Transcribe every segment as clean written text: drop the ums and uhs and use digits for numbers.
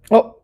Oh.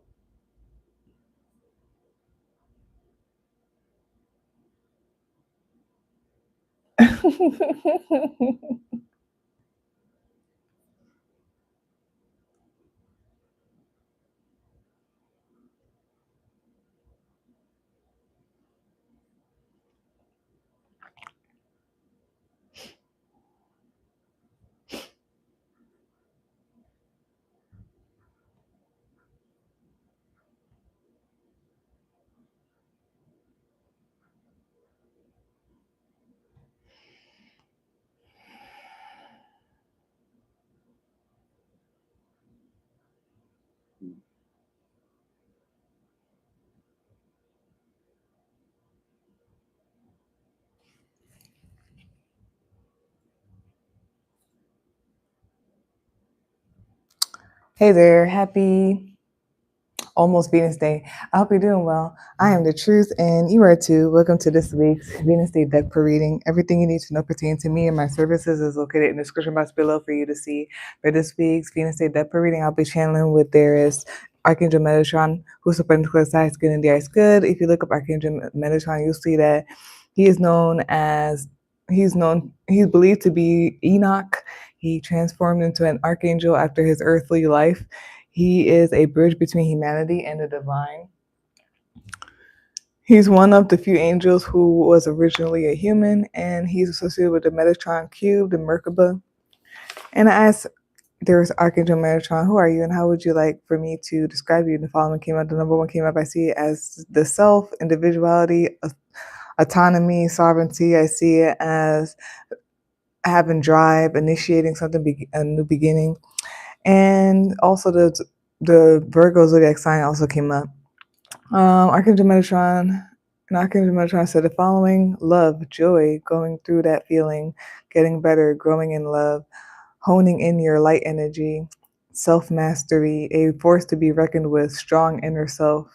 Hey there, happy almost Venus Day. I hope you're doing well. I am the truth, and you are too. Welcome to this week's Venus Day deck per reading. Everything you need to know pertaining to me and my services is located in the description box below for you to see. For this week's Venus Day deck per reading, I'll be channeling with there is Archangel Metatron, who's a particular size good and the is good. If you look up Archangel Metatron, you'll see that he is known as he's believed to be Enoch. He transformed into an archangel after his earthly life. He is a bridge between humanity and the divine. He's one of the few angels who was originally a human, and he's associated with the Metatron cube, the Merkaba. And I asked, there's Archangel Metatron, who are you, and how would you like for me to describe you? The following came up. The number one came up. I see it as the self, individuality, autonomy, sovereignty. I see it as having drive, initiating something, a new beginning. And also the Virgo zodiac sign also came up. Archangel Metatron and Archangel Metatron said the following: love, joy, going through that feeling, getting better, growing in love, honing in your light energy, self mastery, a force to be reckoned with, strong inner self,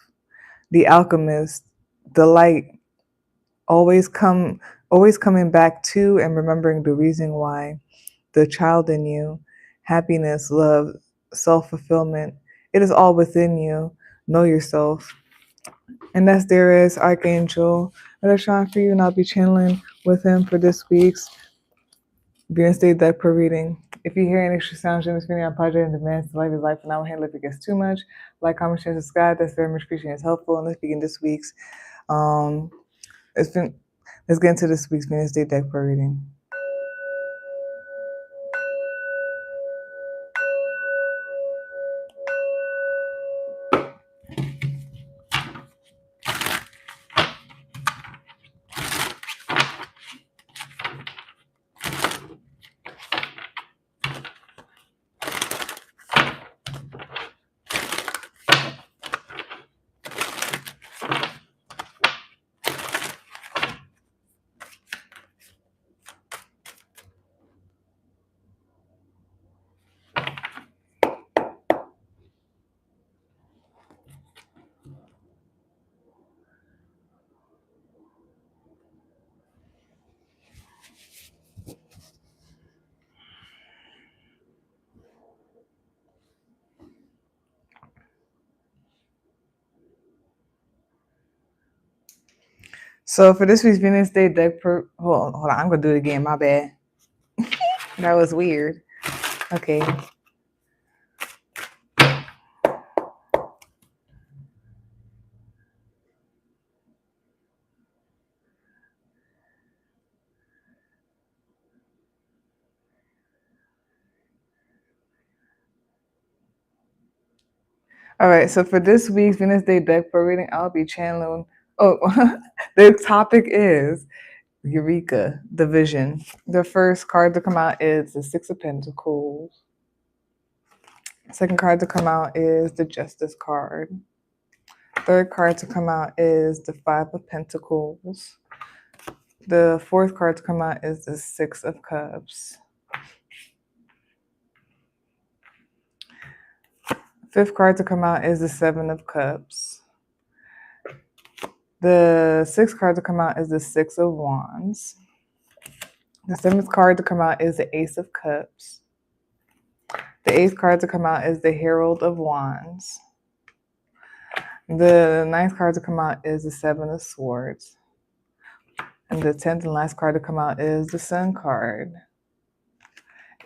the alchemist, the light, always come, always coming back to and remembering the reason why, the child in you, happiness, love, self fulfillment. It is all within you. Know yourself. And that's there is Archangel Metatron for you, and I'll be channeling with him for this week's Venus Day deck per reading. If you hear any extra sounds during this video, I apologize in advance. The light is life, and I will handle if it gets too much. Like, comment, share, subscribe. That's very much appreciated. It's helpful. And let's begin this week's. Um, it's been. Let's get into this week's Venus Day deck per reading. So for this week's Venus Day deck per, hold on, I'm gonna do it again. My bad. That was weird. Okay. All right. So for this week's Venus Day deck per reading, I'll be channeling. Oh, the topic is Eureka, the vision. The first card to come out is the Six of Pentacles. Second card to come out is the Justice card. Third card to come out is the Five of Pentacles. The fourth card to come out is the Six of Cups. Fifth card to come out is the Seven of Cups. The sixth card to come out is the Six of Wands. The seventh card to come out is the Ace of Cups. The eighth card to come out is the Herald of Wands. The ninth card to come out is the Seven of Swords. And the 10th and last card to come out is the Sun card.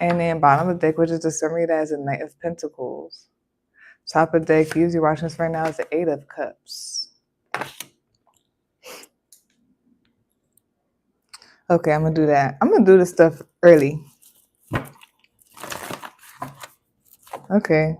And then bottom of the deck, which is the summary, that is the Knight of Pentacles. Top of the deck, usually watching this right now, is the Eight of Cups. Okay, I'm going to do that. I'm going to do this stuff early. Okay.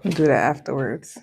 We'll do that afterwards.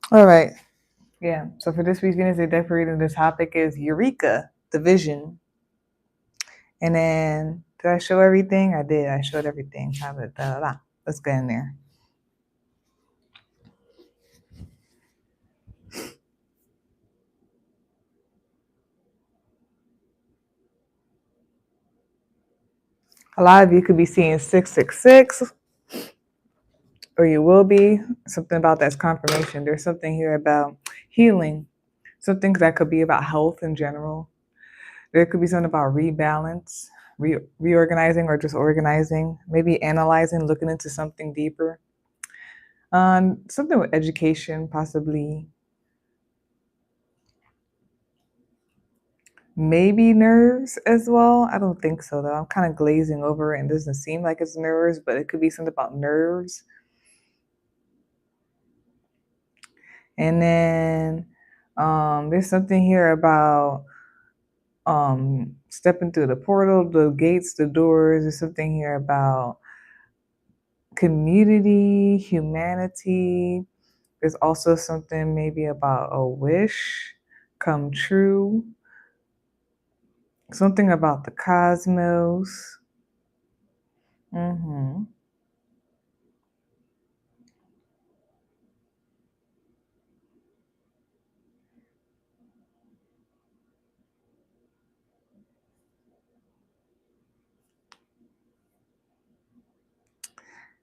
All right. Yeah. So for this week's Venus Day deck reading, the topic is Eureka, the vision. And then, did I show everything? I did. I showed everything. Let's get in there. A lot of you could be seeing 666, or you will be. Something about that's confirmation. There's something here about healing. Some things that could be about health in general. There could be something about rebalance, reorganizing, or just organizing. Maybe analyzing, looking into something deeper. Something with education, possibly. Maybe nerves as well. I don't think so, though. I'm kind of glazing over it and it doesn't seem like it's nerves, but it could be something about nerves. And then there's something here about stepping through the portal, the gates, the doors. There's something here about community, humanity. There's also something maybe about a wish come true. Something about the cosmos. Mm-hmm.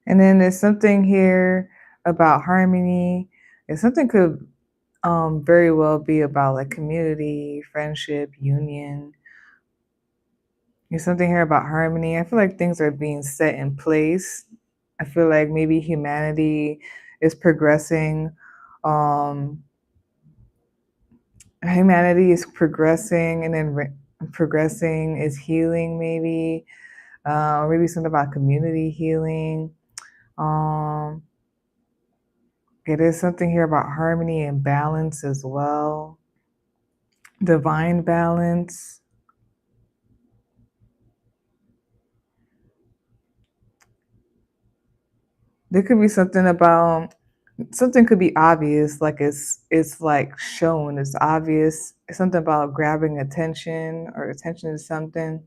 And then there's something here about harmony. And something could very well be about like community, friendship, union. There's something here about harmony. I feel like things are being set in place. I feel like maybe humanity is progressing. Humanity is progressing, and then progressing is healing, maybe. Maybe something about community healing. It is something here about harmony and balance as well. Divine balance. There could be something about something could be obvious, like it's like shown, it's obvious. It's something about grabbing attention or attention to something.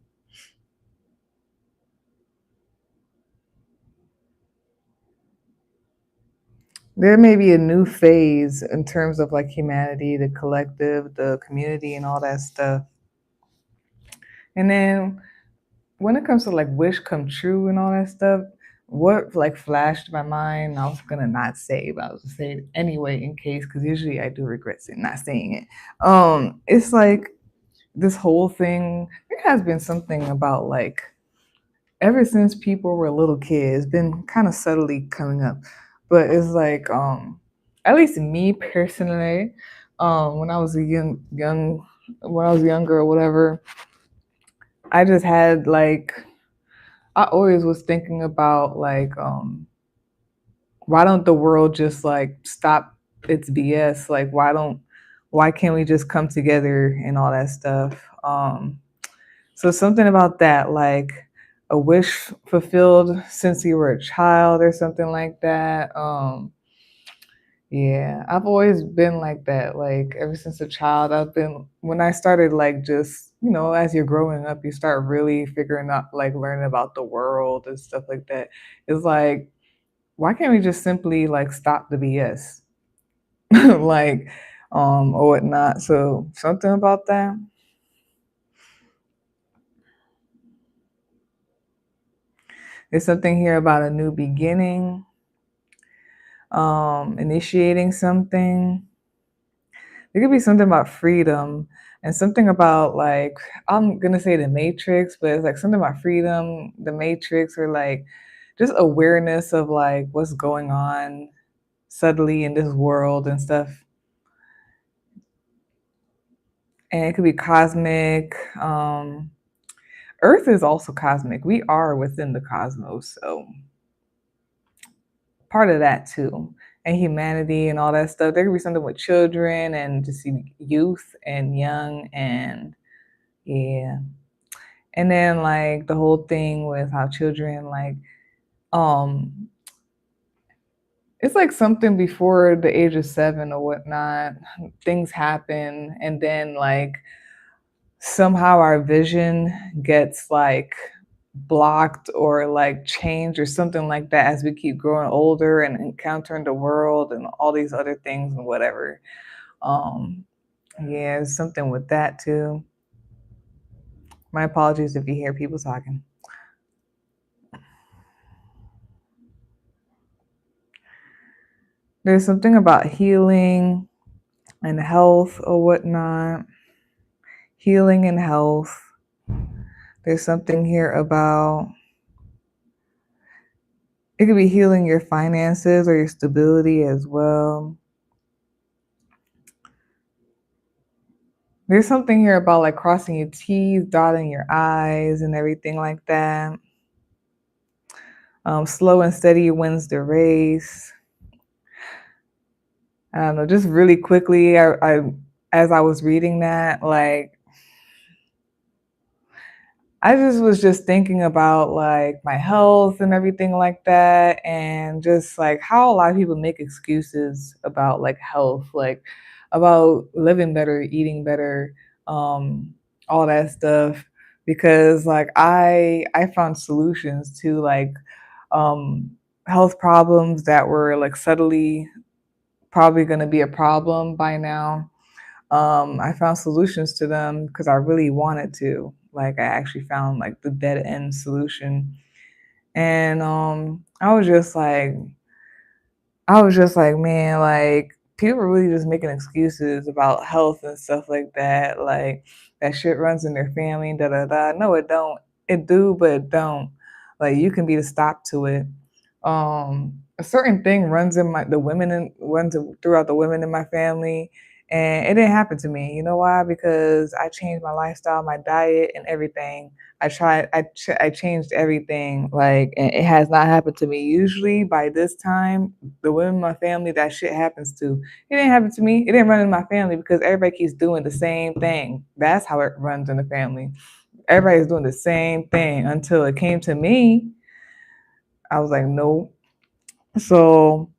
There may be a new phase in terms of like humanity, the collective, the community, and all that stuff. And then when it comes to like wish come true and all that stuff, what like flashed my mind, I was gonna not say, but I was gonna say it anyway in case, because usually I do regret not saying it. It's like this whole thing. There has been something about like ever since people were little kids, been kind of subtly coming up, but it's like at least me personally, when I was a when I was younger or whatever, I just had like I always was thinking about like why don't the world just like stop its BS? Like why can't we just come together and all that stuff? So something about that, like a wish fulfilled since you were a child or something like that. Yeah, I've always been like that. Like ever since a child, I've been when I started like just, as you're growing up, you start really figuring out like learning about the world and stuff like that. It's like, why can't we just simply like stop the BS? like or whatnot. So something about that. There's something here about a new beginning, initiating something. There could be something about freedom and something about like I'm gonna say the Matrix, but it's like something about freedom, the Matrix, or like just awareness of like what's going on subtly in this world and stuff. And it could be cosmic. Earth is also cosmic. We are within the cosmos, so part of that too. And humanity and all that stuff. There could be something with children and just youth and young and yeah. And then like the whole thing with how children like um it's like something before the age of 7 or whatnot, things happen and then like somehow our vision gets like blocked or like changed or something like that as we keep growing older and encountering the world and all these other things and whatever. Um yeah, something with that too. My apologies if you hear people talking. There's something about healing and health or whatnot. Healing and health. There's something here about it could be healing your finances or your stability as well. There's something here about like crossing your T's, dotting your I's, and everything like that. Slow and steady wins the race. I don't know, just really quickly, I as I was reading that, like I just was just thinking about like my health and everything like that, and just like how a lot of people make excuses about like health, like about living better, eating better, um, all that stuff. Because like I found solutions to like um, health problems that were like subtly probably going to be a problem by now. I found solutions to them because I really wanted to. Like I actually found like the dead end solution. And I was just like, man, like people are really just making excuses about health and stuff like that. Like that shit runs in their family, da da da. No, it don't. It do, but it don't. Like you can be the stop to it. A certain thing runs in my the women in runs throughout the women in my family, and it didn't happen to me. You know why? Because I changed my lifestyle, my diet, and everything. I changed everything, like, and it has not happened to me. Usually by this time, the women in my family that shit happens to. It didn't happen to me. It didn't run in my family because everybody keeps doing the same thing. That's how it runs in the family. Everybody's doing the same thing until it came to me. I was like, nope. So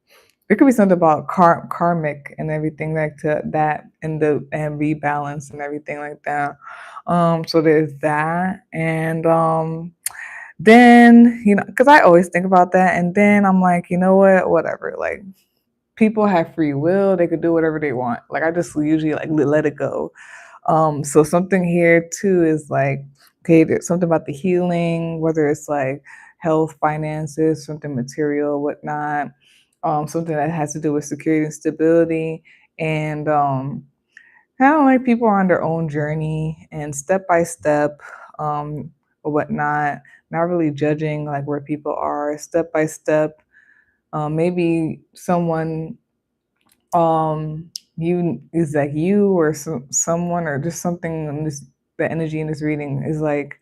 it could be something about karmic and everything like to that and rebalance and everything like that. So there's that, and then because I always think about that, and then I'm like, you know what, whatever, like people have free will, they could do whatever they want. Like I just usually like let it go. So something here too is like, okay, there's something about the healing, whether it's like health, finances, something material, whatnot, something that has to do with security and stability, and kind of like people are on their own journey and step by step, or whatnot, not really judging like where people are step by step. Maybe someone you is like you or someone or just something in this, the energy in this reading is like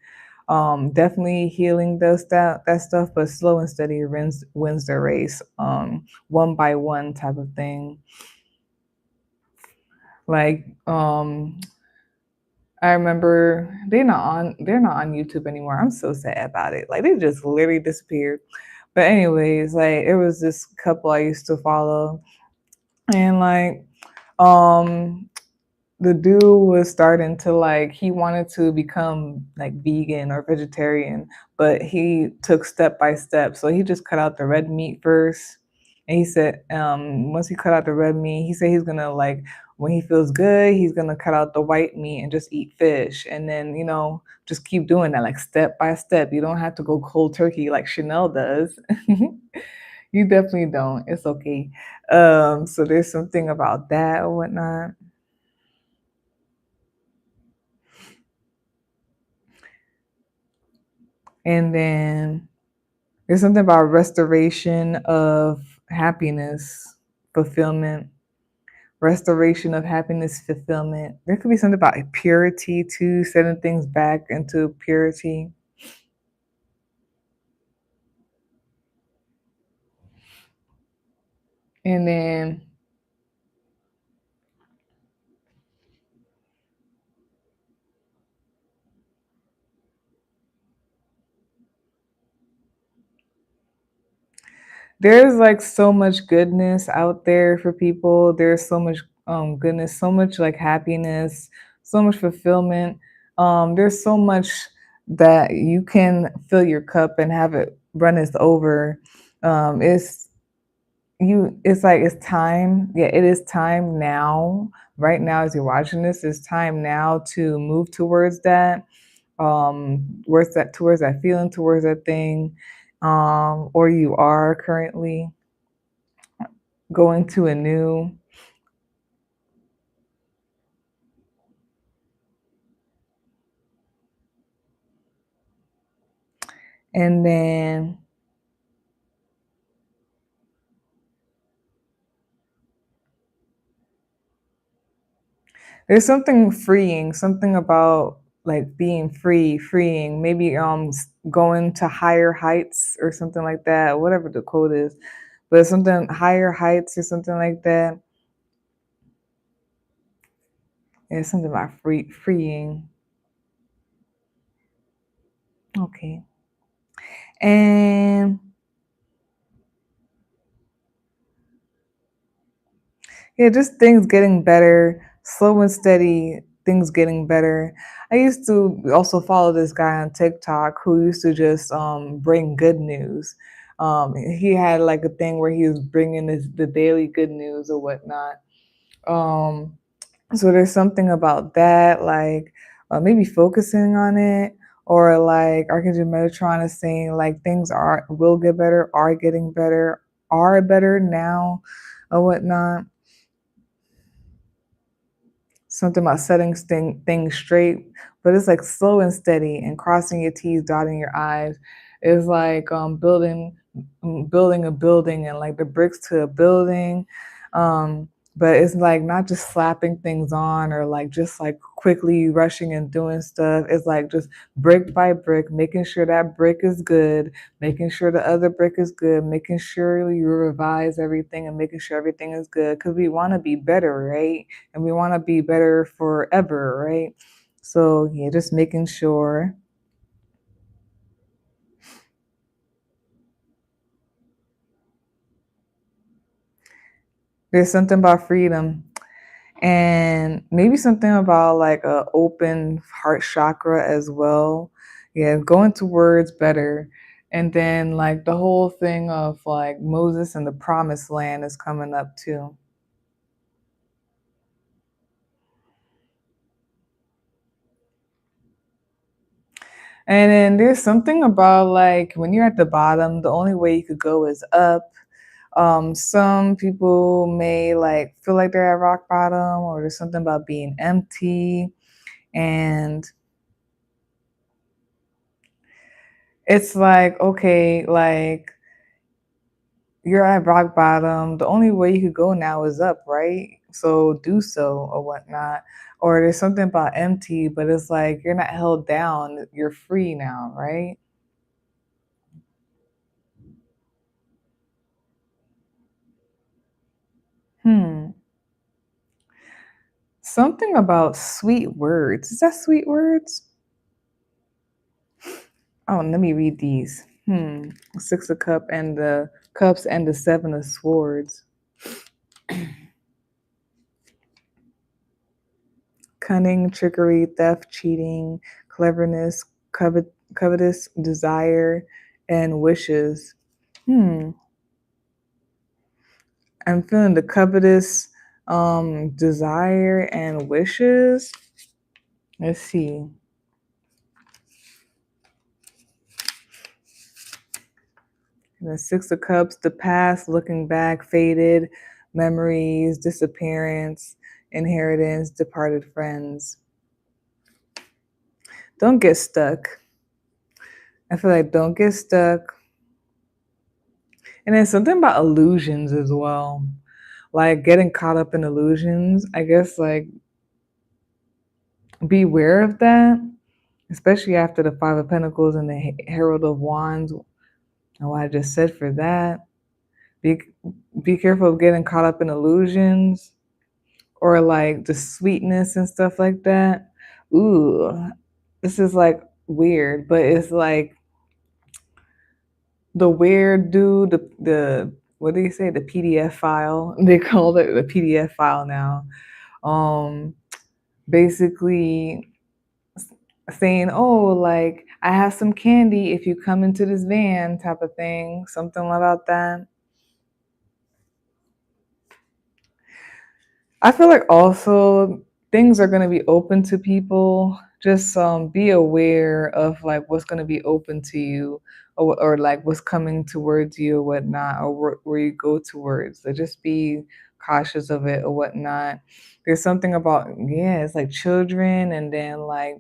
definitely healing does that stuff, but slow and steady wins the race, one by one type of thing. Like I remember they're not on YouTube anymore. I'm so sad about it. Like they just literally disappeared. But anyways, like it was this couple I used to follow, and like um the dude was starting to like he wanted to become like vegan or vegetarian, but he took step by step. So he just cut out the red meat first, and he said once he cut out the red meat, he said he's gonna like when he feels good, he's gonna cut out the white meat and just eat fish, and then just keep doing that like step by step. You don't have to go cold turkey like Chanel does. You definitely don't. It's okay. So there's something about that or whatnot. And then there's something about restoration of happiness, fulfillment, restoration of happiness, fulfillment. There could be something about purity too, setting things back into purity. And then there's like so much goodness out there for people. There's so much goodness, so much like happiness, so much fulfillment. There's so much that you can fill your cup and have it run us over. It's like it's time. Yeah, it is time now. Right now, as you're watching this, it's time now to move towards that, towards that feeling, towards that thing, or you are currently going to a new. And then there's something freeing, something about like being freeing, maybe going to higher heights or something like that, whatever the quote is, but something higher heights or something like that. It's something about freeing. Okay. And yeah, just things getting better, slow and steady, things getting better. I used to also follow this guy on TikTok who used to just bring good news. He had like a thing where he was bringing the daily good news or whatnot. Um, so there's something about that, like maybe focusing on it, or like Archangel Metatron is saying like things will get better, are getting better, are better now, or whatnot. Something about setting things straight, but it's like slow and steady and crossing your T's, dotting your I's. It's like building a building and like the bricks to a building. Um, but it's like not just slapping things on or like just like quickly rushing and doing stuff. It's like just brick by brick, making sure that brick is good, making sure the other brick is good, making sure you revise everything and making sure everything is good because we want to be better, right? And we want to be better forever, right? So yeah, just making sure. There's something about freedom. And maybe something about like a open heart chakra as well. Yeah, going towards better. And then like the whole thing of like Moses and the promised land is coming up too. And then there's something about like when you're at the bottom, the only way you could go is up. Some people may like feel like they're at rock bottom, or there's something about being empty. And it's like, okay, like you're at rock bottom. The only way you could go now is up, right? So do so or whatnot. Or there's something about empty, but it's like you're not held down. You're free now, right? Hmm. Something about sweet words. Is that sweet words? Oh, let me read these. Six of cups and the seven of swords. Cunning, trickery, theft, cheating, cleverness, covetous, desire, and wishes. Hmm. I'm feeling the covetous, desire and wishes. Let's see. The Six of Cups, the past, looking back, faded, memories, disappearance, inheritance, departed friends. Don't get stuck. I feel like don't get stuck. And then something about illusions as well. Like getting caught up in illusions. I guess like beware of that, especially after the Five of Pentacles and the Herald of Wands. And what I just said for that. Be be careful of getting caught up in illusions or like the sweetness and stuff like that. Ooh, this is like weird, but it's like the weird dude, the what do you say, the PDF file? They call it the PDF file now. Um, basically saying, "Oh, like I have some candy if you come into this van," type of thing, something about that. I feel like also things are going to be open to people. Just be aware of like what's going to be open to you, or like what's coming towards you or whatnot, or where you go towards. So just be cautious of it or whatnot. There's something about, yeah, it's like children, and then like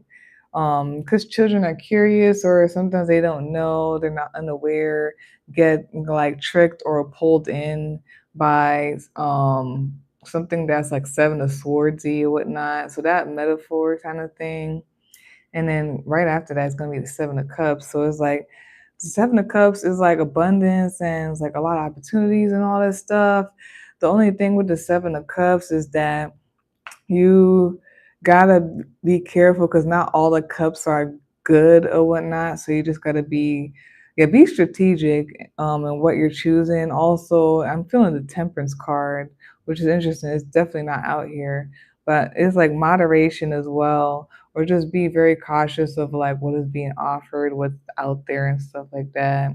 because children are curious or sometimes they don't know, they're not unaware, get like tricked or pulled in by something that's like seven of swordsy or whatnot. So that metaphor kind of thing. And then right after that is gonna be the seven of cups. So it's like the seven of cups is like abundance and it's like a lot of opportunities and all that stuff. The only thing with the seven of cups is that you gotta be careful because not all the cups are good or whatnot. So you just gotta be, yeah, be strategic in what you're choosing. Also, I'm feeling the temperance card, which is interesting. It's definitely not out here, but it's like moderation as well, or just be very cautious of like what is being offered, what's out there, and stuff like that.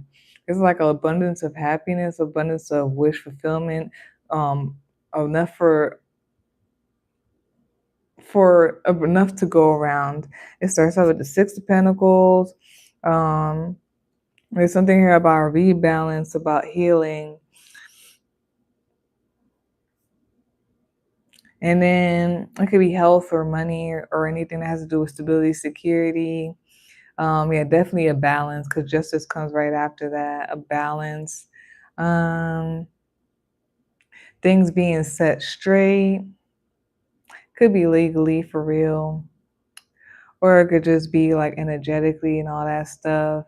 It's like an abundance of happiness, abundance of wish fulfillment, um, enough for enough to go around. It starts out with the Six of Pentacles. Um, there's something here about rebalance, about healing. And then it could be health or money or anything that has to do with stability, security. Yeah, definitely a balance because justice comes right after that. A balance. Um, things being set straight. Could be legally for real. Or it could just be like energetically and all that stuff.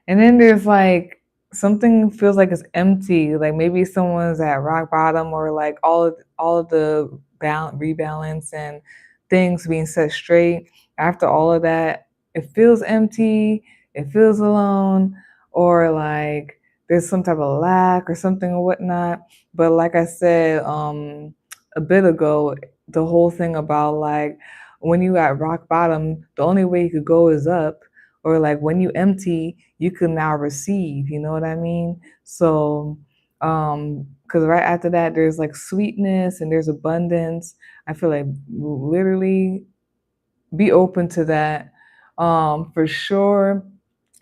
And then there's like something feels like it's empty. Like maybe someone's at rock bottom, or like all of the rebalance and things being set straight. After all of that, it feels empty. it feels alone, or like there's some type of lack or something or whatnot. But like I said a bit ago, the whole thing about like when you at rock bottom, the only way you could go is up, or like when you empty, you can now receive. You know what I mean? So, because right after that, there's like sweetness and there's abundance. I feel like literally be open to that, for sure,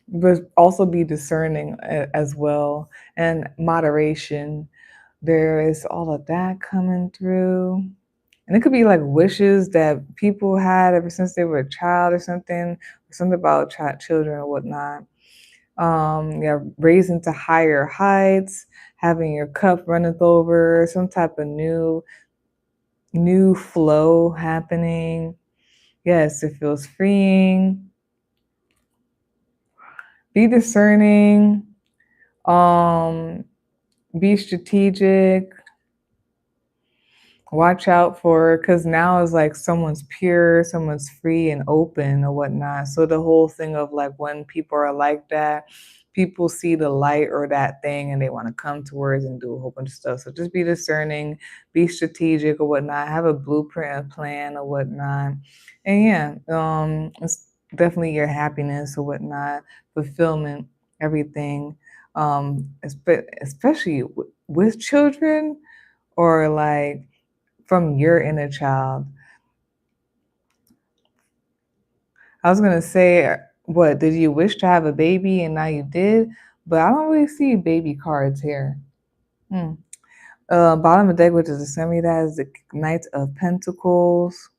but also be discerning as well, and moderation. There is all of that coming through. And it could be like wishes that people had ever since they were a child or something about children or whatnot. Yeah, raising to higher heights, having your cup runneth over, some type of new flow happening. Yes, it feels freeing. Be discerning. Um, be strategic. Watch out for, because now is like someone's pure, someone's free and open or whatnot. So the whole thing of like when people are like that, people see the light or that thing and they want to come towards and do a whole bunch of stuff. So just be discerning, be strategic or whatnot, have a blueprint, a plan or whatnot. And yeah, it's definitely your happiness or whatnot, fulfillment, everything. Especially with children, or like from your inner child. I was gonna say, what did you wish to have a baby and now you did? But I don't really see baby cards here. Hmm. Bottom of the deck, which is the semi, that is the Knight of Pentacles.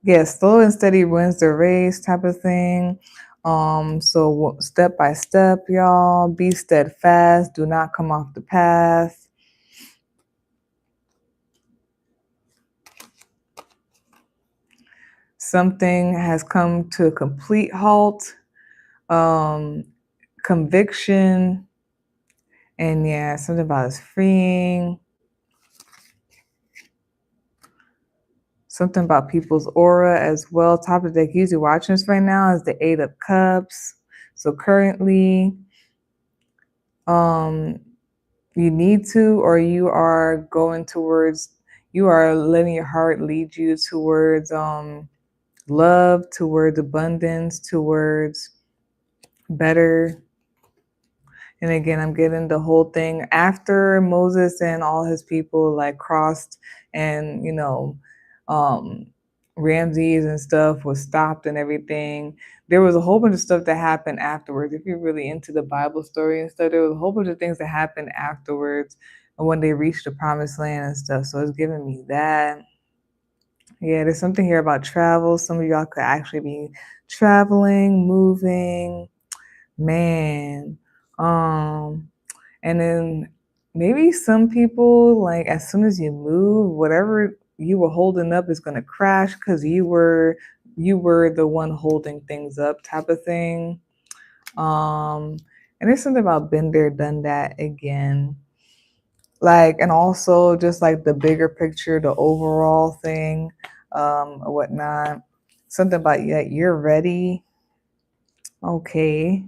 Yeah, slow and steady wins the race, type of thing. So step by step, y'all. Be steadfast. Do not come off the path. Something has come to a complete halt. Conviction, and yeah, something about us freeing. Something about people's aura as well. Top of the deck usually watching us right now is the Eight of Cups. So currently, um, you need to, or you are going towards, you are letting your heart lead you towards love, towards abundance, towards better. And again, I'm getting the whole thing after Moses and all his people like crossed, and um, Ramses and stuff was stopped and everything. There was a whole bunch of stuff that happened afterwards. If you're really into the Bible story and stuff, there was a whole bunch of things that happened afterwards when they reached the promised land and stuff. So it's giving me that. Yeah, there's something here about travel. Some of y'all could actually be traveling, moving, man. And then maybe some people, like as soon as you move, whatever you were holding up is gonna crash because you were the one holding things up, type of thing. And there's something about been there, done that again. Like, and also just like the bigger picture, the overall thing, or whatnot. Something about, yeah, you're ready. Okay.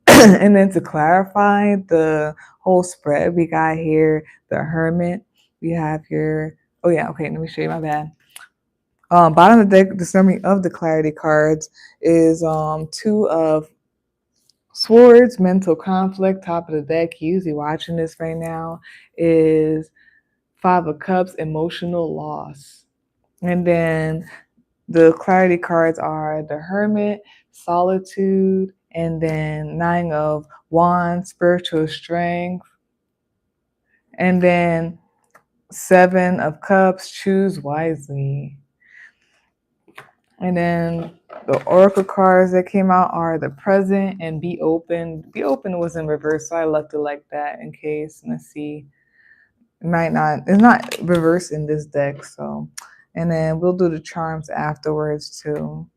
And then to clarify the whole spread, we got here the Hermit. We have here, oh yeah, okay, let me show you, my bad. Bottom of the deck, the summary of the clarity cards is Two of Swords, mental conflict. Top of the deck, usually watching this right now, is Five of Cups, emotional loss. And then the clarity cards are the Hermit, solitude, and then Nine of Wands, spiritual strength. And then Seven of Cups, choose wisely. And then the oracle cards that came out are the present and be open. Be open was in reverse, so I left it like that in case. Let's see. It might not, it's not reversed in this deck, so. And then we'll do the charms afterwards too.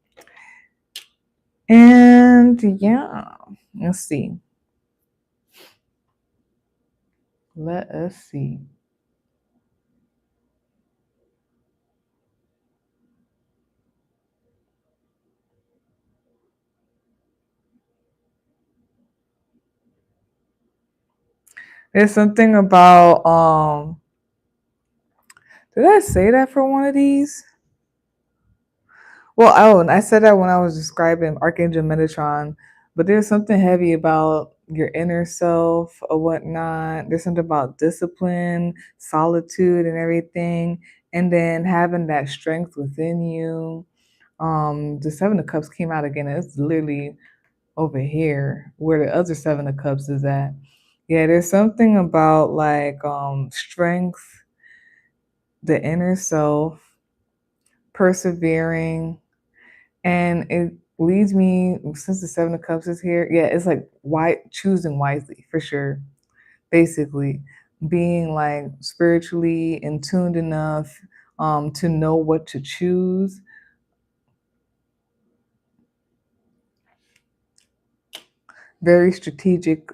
And yeah, let's see. Let us see. There's something about did I say that for one of these? Well, oh, and I said that when I was describing Archangel Metatron, but there's something heavy about your inner self or whatnot. There's something about discipline, solitude, and everything, and then having that strength within you. The Seven of Cups came out again. It's literally over here where the other Seven of Cups is at. Yeah, there's something about like strength, the inner self, persevering, and it leads me, since the Seven of Cups is here, yeah, it's like why choosing wisely for sure. Basically, being like spiritually in tuned enough to know what to choose. Very strategic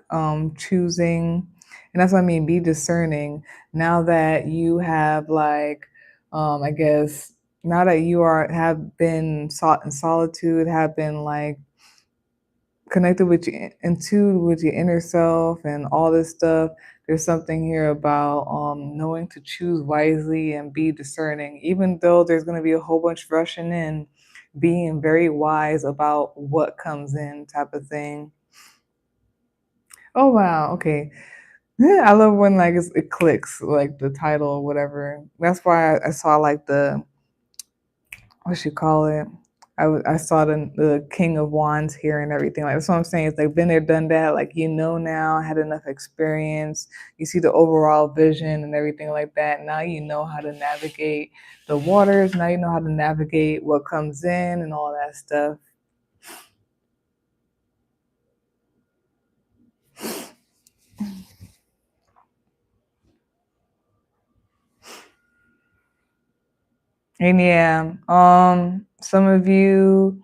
choosing, and that's what I mean. Be discerning. Now that you have like, I guess now that you are have been sought in solitude, have been like connected with your in tune with your inner self and all this stuff. There's something here about knowing to choose wisely and be discerning, even though there's going to be a whole bunch rushing in, being very wise about what comes in, type of thing. Oh wow, okay. Yeah, I love when like it clicks, like the title or whatever. That's why I saw like the what you call it. I saw the King of Wands here and everything. Like that's what I'm saying. It's like been there, done that. Like you know now, had enough experience. You see the overall vision and everything like that. Now you know how to navigate the waters. Now you know how to navigate what comes in and all that stuff. And yeah, some of you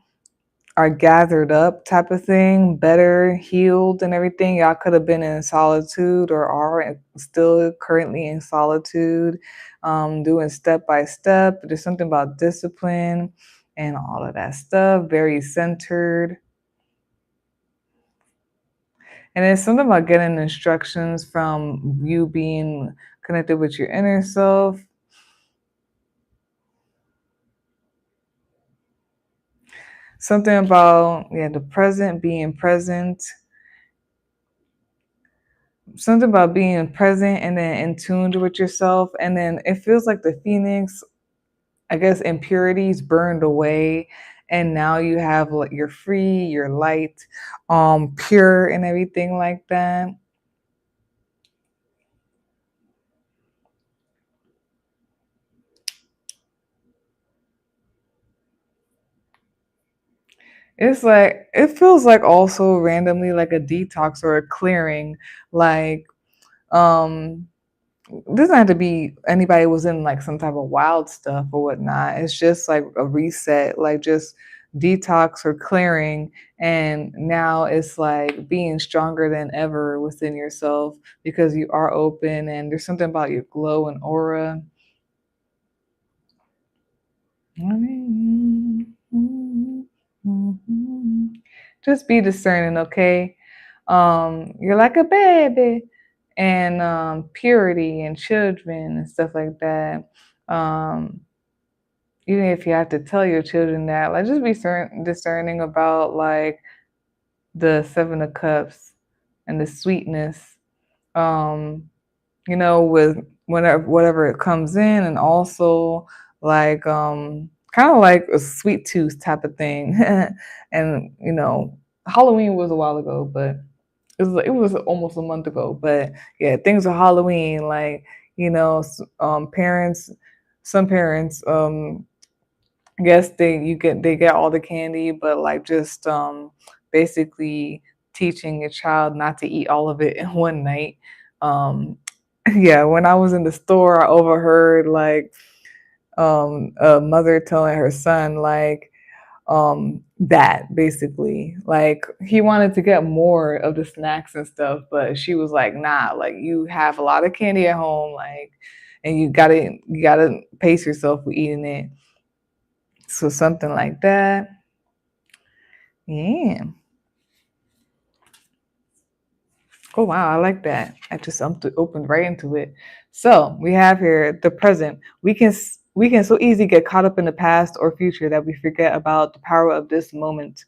are gathered up type of thing, better healed and everything. Y'all could have been in solitude or are still currently in solitude, doing step by step. There's something about discipline and all of that stuff, very centered. And there's something about getting instructions from you being connected with your inner self. Something about, yeah, the present, being present, something about being present and then in tune with yourself, and then it feels like the phoenix, I guess, impurities burned away, and now you have like you're free, you're light, pure and everything like that. It's like it feels like also randomly like a detox or a clearing, like um doesn't have to be anybody was in like some type of wild stuff or whatnot. It's just like a reset, like just detox or clearing. And now it's like being stronger than ever within yourself because you are open and there's something about your glow and aura. Just be discerning, okay? You're like a baby, and purity and children and stuff like that. Um, Even if you have to tell your children that, like, just be discerning about like the Seven of Cups and the sweetness. Um, with whatever it comes in, and also like kind of like a sweet tooth type of thing. And Halloween was a while ago, but it was almost a month ago. But yeah, things are Halloween, like parents, some parents, yes, they get all the candy, but like just basically teaching a child not to eat all of it in one night. Um yeah, when I was in the store, I overheard like a mother telling her son like that basically like he wanted to get more of the snacks and stuff, but she was like, nah, like you have a lot of candy at home, like, and you gotta pace yourself with eating it. So something like that. Yeah. Oh wow, I like that. I just opened right into it. So we have here the present. We can so easily get caught up in the past or future that we forget about the power of this moment.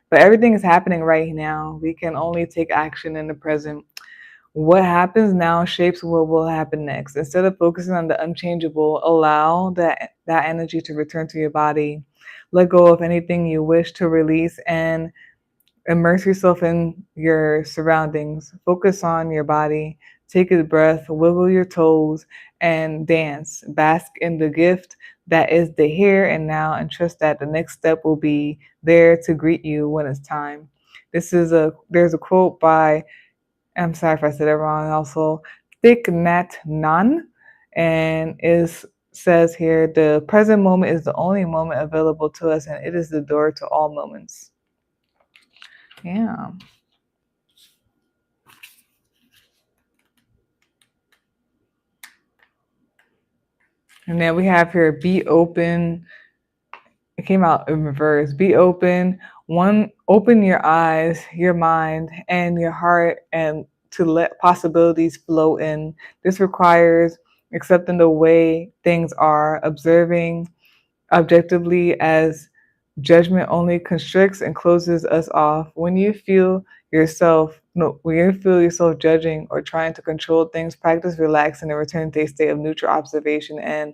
But everything is happening right now. We can only take action in the present. What happens now shapes what will happen next. Instead of focusing on the unchangeable, allow that energy to return to your body. Let go of anything you wish to release and immerse yourself in your surroundings. Focus on your body. Take a breath, wiggle your toes, and dance. Bask in the gift that is the here and now, and trust that the next step will be there to greet you when it's time. There's a quote by, I'm sorry if I said it wrong, also Thich Nhat Hanh, and is says here the present moment is the only moment available to us, and it is the door to all moments. Yeah. And then we have here be open. It came out in reverse. Be open. One, open your eyes, your mind, and your heart, and to let possibilities flow in. This requires accepting the way things are, observing objectively as judgment only constricts and closes us off. When you feel yourself judging or trying to control things, practice relaxing and return to a state of neutral observation and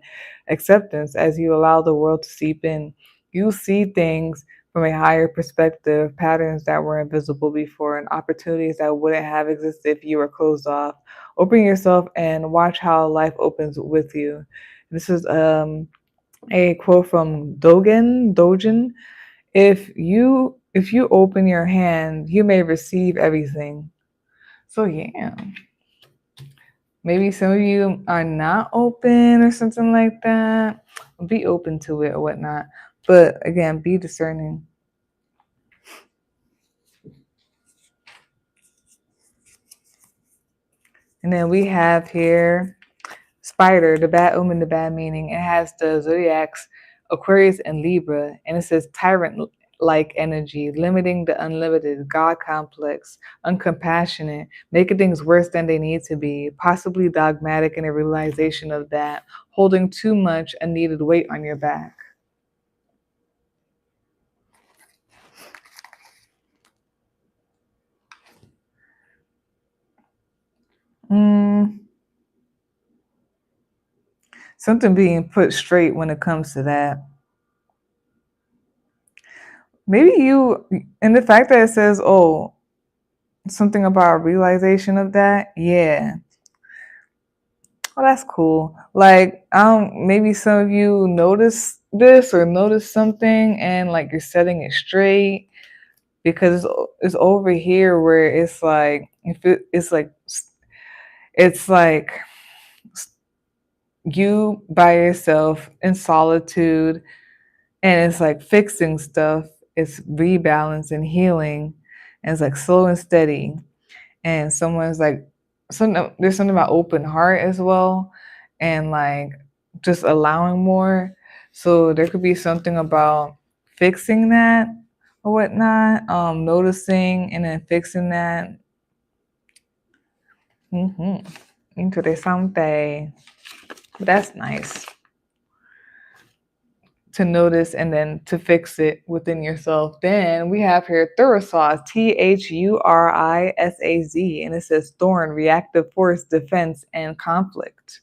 acceptance as you allow the world to seep in. You see things from a higher perspective, patterns that were invisible before, and opportunities that wouldn't have existed if you were closed off. Open yourself and watch how life opens with you. This is a quote from Dogen. If you open your hand, you may receive everything. So yeah, maybe some of you are not open or something like that. Be open to it or whatnot. But again, be discerning. And then we have here Spider, the bad omen, the bad meaning. It has the zodiacs Aquarius and Libra, and it says tyrant like energy, limiting the unlimited, God complex, uncompassionate, making things worse than they need to be, possibly dogmatic in a realization of that, holding too much unneeded weight on your back. Mm, something being put straight when it comes to that. Maybe you, and the fact that it says, oh, something about a realization of that, yeah. Oh, that's cool. Like, maybe some of you notice this or notice something, and like you're setting it straight because it's over here where it's like it's like you by yourself in solitude, and it's like fixing stuff. It's rebalancing, healing, and it's like slow and steady. And someone's like there's something about open heart as well, and like just allowing more. So there could be something about fixing that or whatnot, noticing and then fixing that. Interesante. But that's nice to notice and then to fix it within yourself. Then we have here Thurisaz, Thurisaz, and it says thorn, reactive force, defense, and conflict.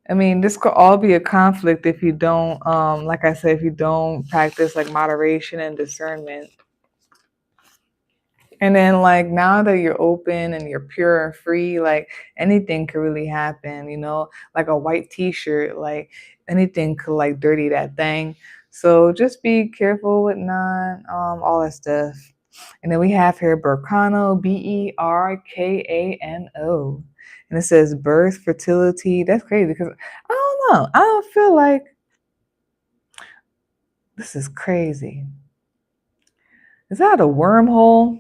I mean, this could all be a conflict if you don't, like I said, if you don't practice like moderation and discernment. And then like now that you're open and you're pure and free, like anything could really happen, like a white t-shirt, like anything could like dirty that thing. So just be careful with not all that stuff. And then we have here Berkano, Berkano. And it says birth, fertility. That's crazy because I don't know. I don't feel like this is crazy. Is that a wormhole?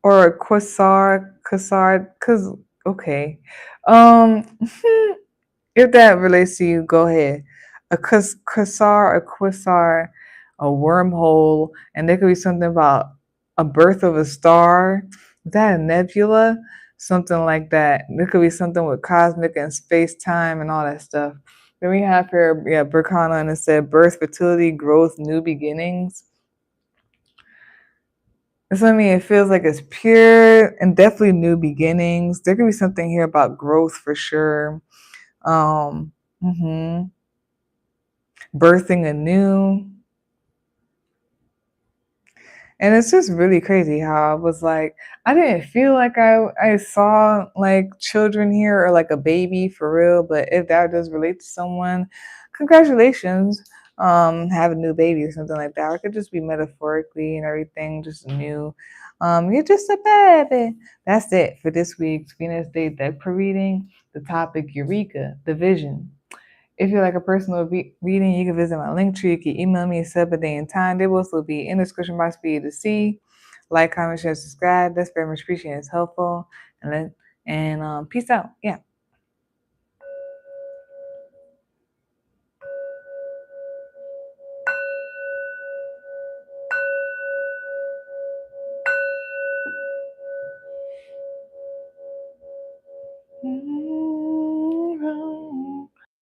Or a quasar, cause okay. Um, if that relates to you, go ahead. A quasar, a quasar. a wormhole, and there could be something about a birth of a star. Is that a nebula? Something like that. There could be something with cosmic and space time and all that stuff. Then we have here, yeah, Berkana, and it said birth, fertility, growth, new beginnings. So I mean, it feels like it's pure and definitely new beginnings. There could be something here about growth for sure. Um, mhm. Birthing anew. And it's just really crazy how I was like, I didn't feel like I saw like children here or like a baby for real, but if that does relate to someone, congratulations, have a new baby or something like that. Or it could just be metaphorically and everything, just new. You're just a baby. That's it for this week's Venus Day Deck reading. The topic Eureka, the vision. If you'd like a personal reading, you can visit my link tree. You can email me, set up a day and time. They will also be in the description box for you to see. Like, comment, share, subscribe. That's very much appreciated. It's helpful. And peace out. Yeah.